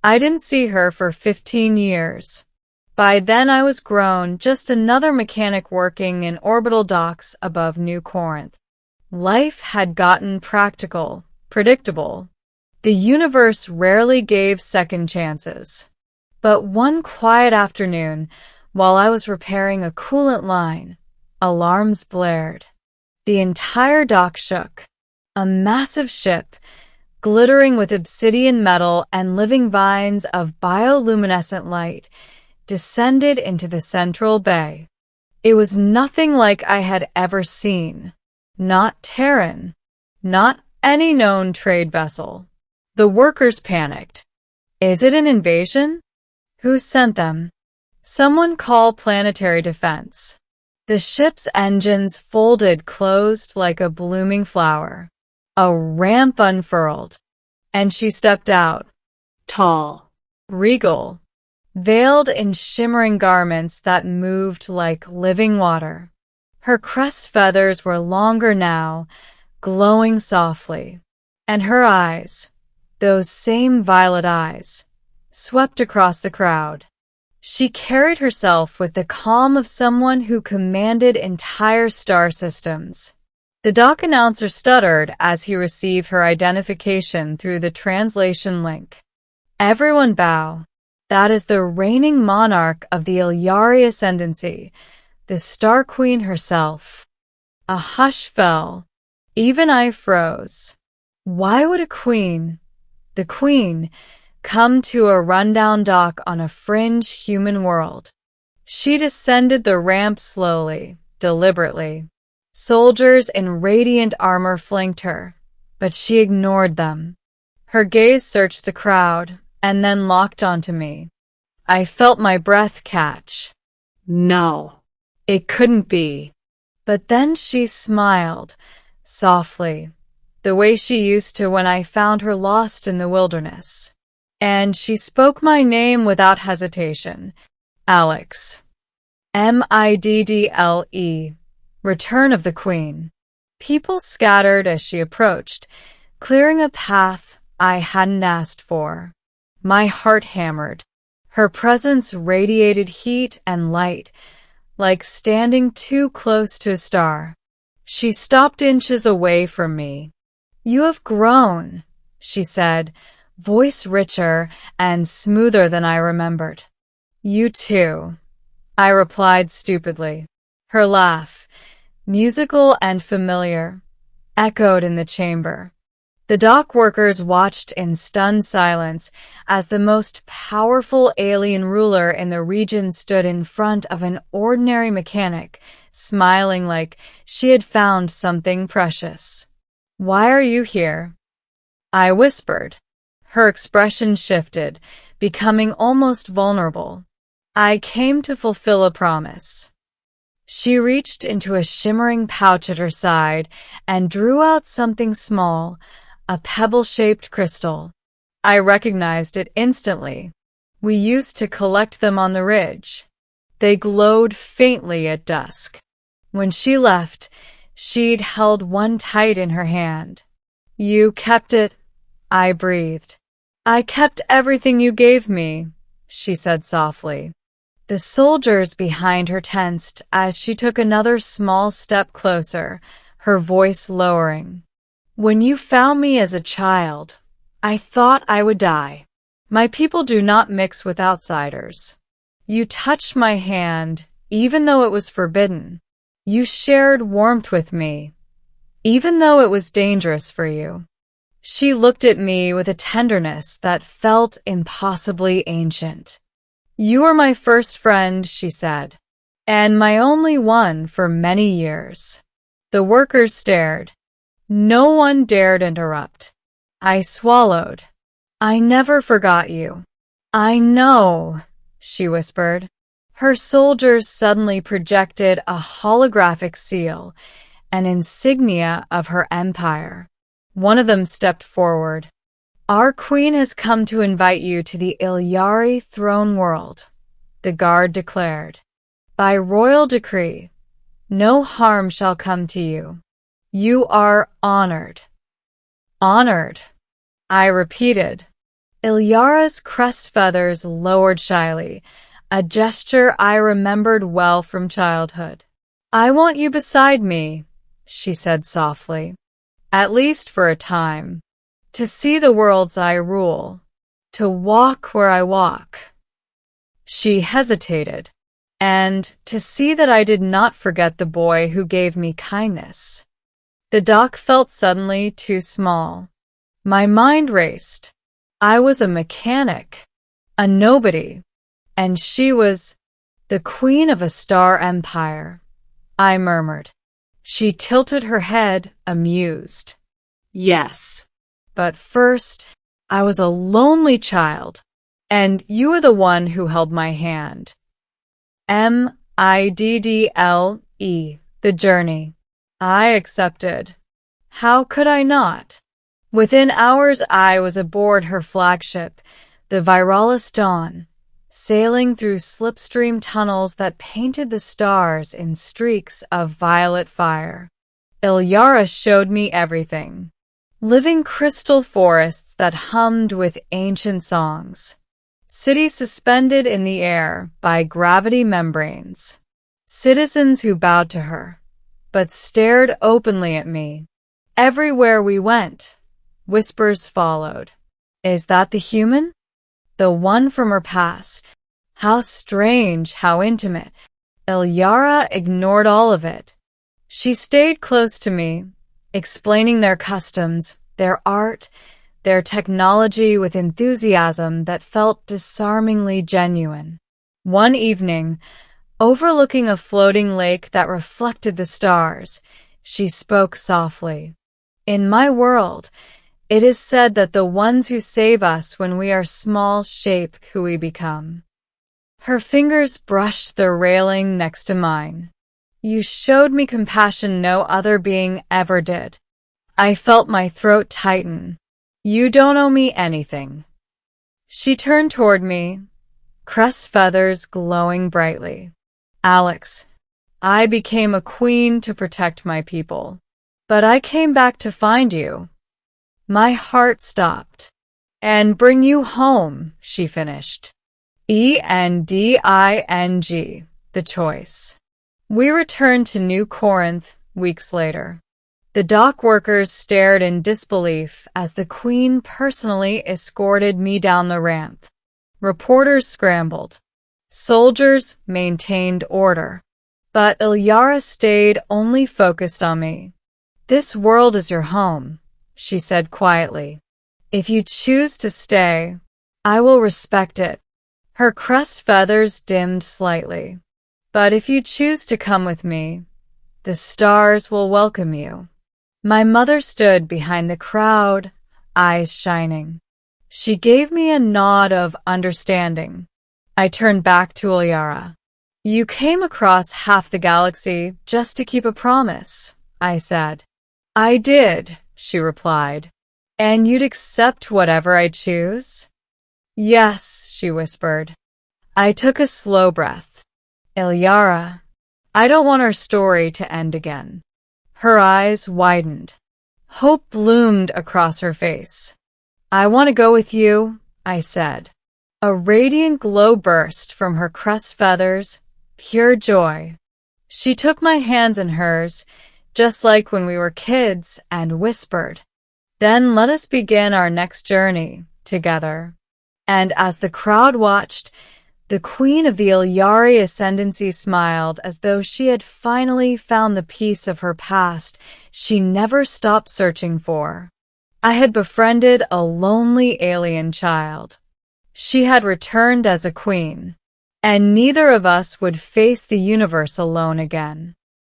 I didn't see her for 15 years. By then I was grown, just another mechanic working in orbital docks above New Corinth. Life had gotten practical, predictable. The universe rarely gave second chances. But one quiet afternoon, while I was repairing a coolant line, alarms blared. The entire dock shook. A massive ship, glittering with obsidian metal and living vines of bioluminescent light, descended into the central bay. It was nothing like I had ever seen. Not Terran. Not any known trade vessel. The workers panicked. Is it an invasion? Who sent them? Someone call planetary defense. The ship's engines folded closed like a blooming flower. A ramp unfurled, and she stepped out. Tall, regal, veiled in shimmering garments that moved like living water. Her crest feathers were longer now, glowing softly, and her eyes, those same violet eyes, swept across the crowd. She carried herself with the calm of someone who commanded entire star systems. The dock announcer stuttered as he received her identification through the translation link. Everyone bow. That is the reigning monarch of the Ilyari ascendancy, the Star Queen herself. A hush fell. Even I froze. Why would a queen, the queen, come to a rundown dock on a fringe human world? She descended the ramp slowly, deliberately. Soldiers in radiant armor flanked her, but she ignored them. Her gaze searched the crowd, and then locked onto me. I felt my breath catch. No, it couldn't be. But then she smiled, softly, the way she used to when I found her lost in the wilderness. And she spoke my name without hesitation. Alex. Middle. Return of the Queen. People scattered as she approached, clearing a path I hadn't asked for. My heart hammered. Her presence radiated heat and light, like standing too close to a star. She stopped inches away from me. You have grown, she said, voice richer and smoother than I remembered. You too, I replied stupidly. Her laugh, musical and familiar, echoed in the chamber. The dock workers watched in stunned silence as the most powerful alien ruler in the region stood in front of an ordinary mechanic, smiling like she had found something precious. Why are you here? I whispered. Her expression shifted, becoming almost vulnerable. I came to fulfill a promise. She reached into a shimmering pouch at her side and drew out something small, a pebble-shaped crystal. I recognized it instantly. We used to collect them on the ridge. They glowed faintly at dusk. When she left, she'd held one tight in her hand. You kept it, I breathed. I kept everything you gave me, she said softly. The soldiers behind her tensed as she took another small step closer, her voice lowering. When you found me as a child, I thought I would die. My people do not mix with outsiders. You touched my hand, even though it was forbidden. You shared warmth with me, even though it was dangerous for you. She looked at me with a tenderness that felt impossibly ancient. You were my first friend, she said, and my only one for many years. The workers stared. No one dared interrupt. I swallowed. I never forgot you. I know, she whispered. Her soldiers suddenly projected a holographic seal, an insignia of her empire. One of them stepped forward. Our queen has come to invite you to the Ilyari Throneworld, the guard declared. By royal decree, no harm shall come to you. You are honored. Honored, I repeated. Ilyara's crest feathers lowered shyly, a gesture I remembered well from childhood. "I want you beside me," she said softly, "at least for a time, to see the worlds I rule, to walk where I walk." She hesitated, and to see that I did not forget the boy who gave me kindness. The dock felt suddenly too small. My mind raced. I was a mechanic, a nobody, and she was the queen of a star empire, I murmured. She tilted her head, amused. "Yes, but first, I was a lonely child, and you were the one who held my hand. Middle, the journey. I accepted. How could I not? Within hours I was aboard her flagship, the Viralis Dawn, sailing through slipstream tunnels that painted the stars in streaks of violet fire. Ilyari showed me everything. Living crystal forests that hummed with ancient songs. Cities suspended in the air by gravity membranes. Citizens who bowed to her, but stared openly at me. Everywhere we went, whispers followed. Is that the human? The one from her past? How strange, how intimate. Ilyari ignored all of it. She stayed close to me, explaining their customs, their art, their technology with enthusiasm that felt disarmingly genuine. One evening, overlooking a floating lake that reflected the stars, she spoke softly. "In my world, it is said that the ones who save us when we are small shape who we become." Her fingers brushed the railing next to mine. "You showed me compassion no other being ever did." I felt my throat tighten. "You don't owe me anything." She turned toward me, crest feathers glowing brightly. "Alex, I became a queen to protect my people, but I came back to find you." My heart stopped. "And bring you home," she finished. Ending, the choice. We returned to New Corinth weeks later. The dock workers stared in disbelief as the queen personally escorted me down the ramp. Reporters scrambled. Soldiers maintained order. But Ilyari stayed only focused on me. "This world is your home," she said quietly. "If you choose to stay, I will respect it." Her crest feathers dimmed slightly. "But if you choose to come with me, the stars will welcome you." My mother stood behind the crowd, eyes shining. She gave me a nod of understanding. I turned back to Ilyari. "You came across half the galaxy just to keep a promise," I said. "I did," she replied. "And you'd accept whatever I choose?" "Yes," she whispered. I took a slow breath. "Ilyari, I don't want our story to end again." Her eyes widened. Hope bloomed across her face. "I want to go with you," I said. A radiant glow burst from her crest feathers, pure joy. She took my hands in hers, just like when we were kids, and whispered, "Then let us begin our next journey together." And as the crowd watched, the queen of the Ilyari ascendancy smiled as though she had finally found the piece of her past she never stopped searching for. I had befriended a lonely alien child. She had returned as a queen, and neither of us would face the universe alone again.